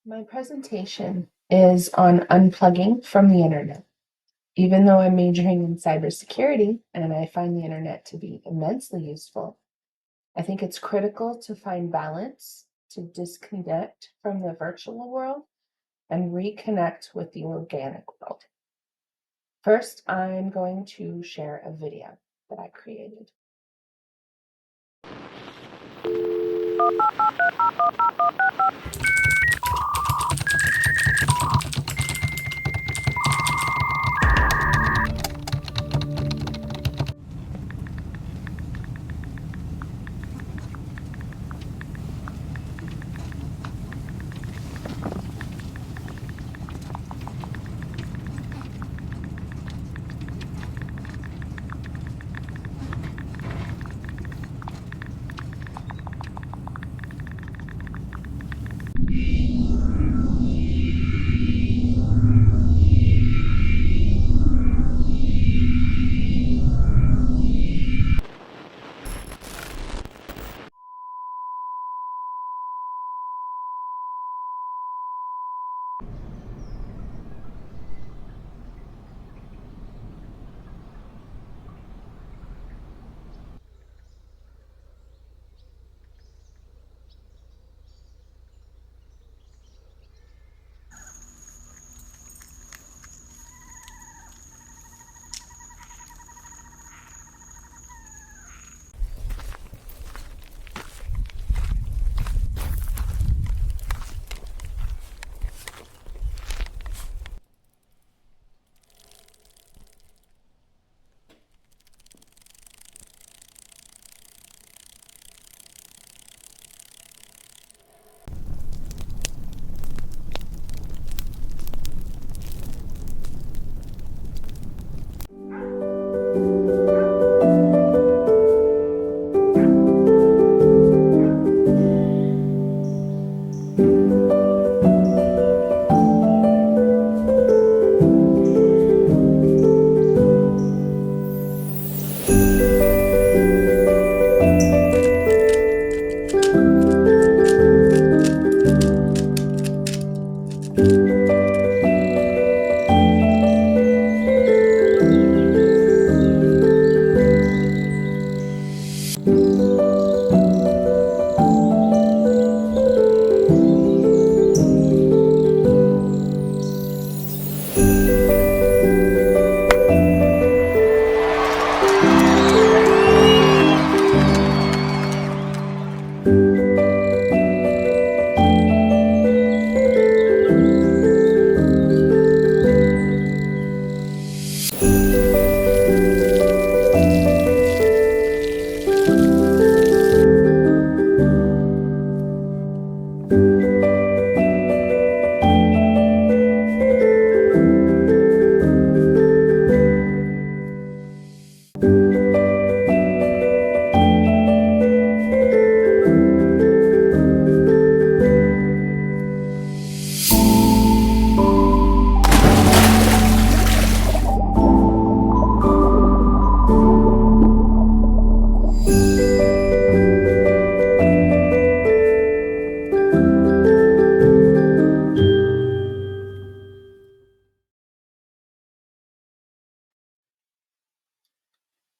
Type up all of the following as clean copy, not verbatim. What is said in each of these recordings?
My presentation is on unplugging from the internet. Even though I'm majoring in cybersecurity and I find the internet to be immensely useful, I think it's critical to find balance, to disconnect from the virtual world and reconnect with the organic world. First, I'm going to share a video that I created.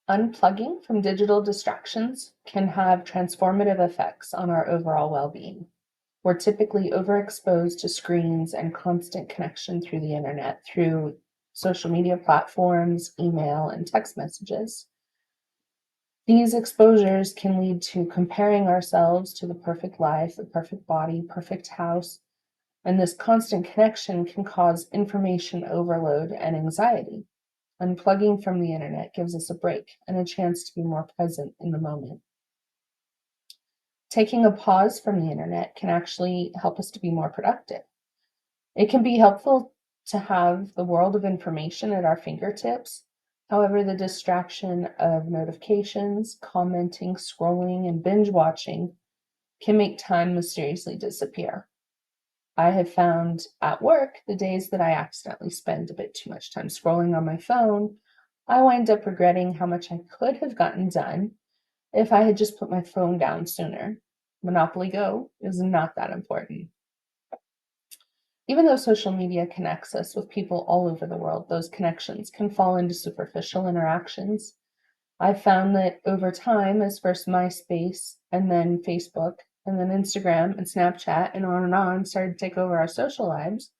Unplugging from digital distractions can have transformative effects on our overall well-being. We're typically overexposed to screens and constant connection through the internet, through social media platforms, email, and text messages. These exposures can lead to comparing ourselves to the perfect life, the perfect body, perfect house, and this constant connection can cause information overload and anxiety. Unplugging from the internet gives us a break and a chance to be more present in the moment. Taking a pause from the internet can actually help us to be more productive. It can be helpful to have the world of information at our fingertips. However, the distraction of notifications, commenting, scrolling, and binge watching can make time mysteriously disappear. I have found at work the days that I accidentally spend a bit too much time scrolling on my phone, I wind up regretting how much I could have gotten done if I had just put my phone down sooner. Monopoly Go is not that important. Even though social media connects us with people all over the world, those connections can fall into superficial interactions. I've found that over time, as first MySpace and then Facebook and then Instagram and Snapchat and on started to take over our social lives,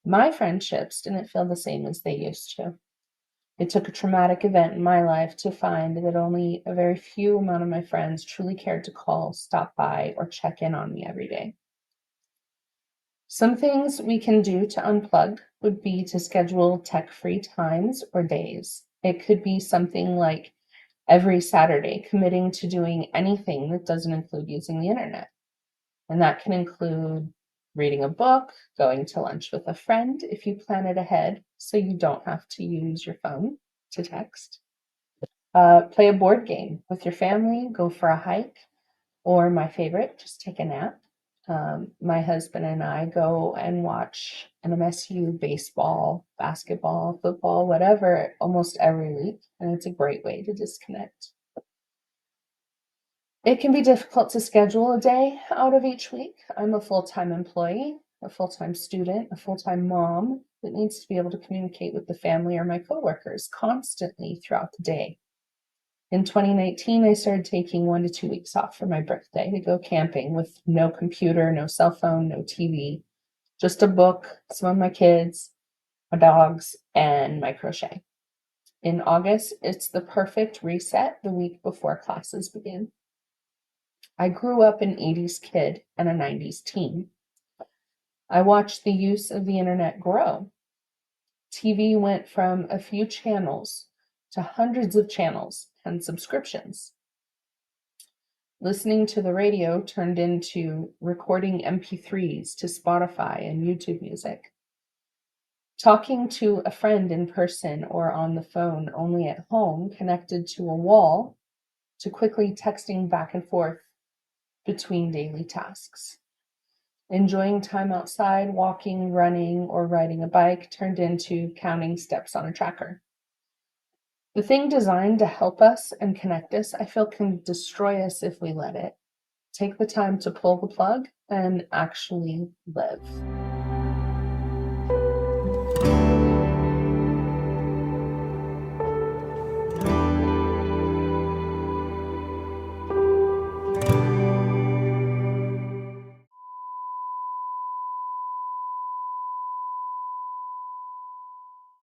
my friendships didn't feel the same as they used to. It took a traumatic event in my life to find that only a very few amount of my friends truly cared to call, stop by, or check in on me every day. Some things we can do to unplug would be to schedule tech-free times or days. It could be something like every Saturday committing to doing anything that doesn't include using the internet. And that can include reading a book, going to lunch with a friend if you plan it ahead so you don't have to use your phone to text. Play a board game with your family, go for a hike, or my favorite, just take a nap. My husband and I go and watch an MSU baseball, basketball, football, whatever, almost every week, and it's a great way to disconnect. It can be difficult to schedule a day out of each week. I'm a full-time employee, a full-time student, a full-time mom that needs to be able to communicate with the family or my coworkers constantly throughout the day. In 2019, I started taking 1 to 2 weeks off for my birthday to go camping with no computer, no cell phone, no TV, just a book, some of my kids, my dogs, and my crochet. In August, it's the perfect reset the week before classes begin. I grew up an 80s kid and a 90s teen. I watched the use of the internet grow. TV went from a few channels to hundreds of channels and subscriptions. Listening to the radio turned into recording MP3s to Spotify and YouTube music. Talking to a friend in person or on the phone only at home connected to a wall to quickly texting back and forth between daily tasks. Enjoying time outside, walking, running, or riding a bike turned into counting steps on a tracker. The thing designed to help us and connect us, I feel, can destroy us if we let it. Take the time to pull the plug and actually live.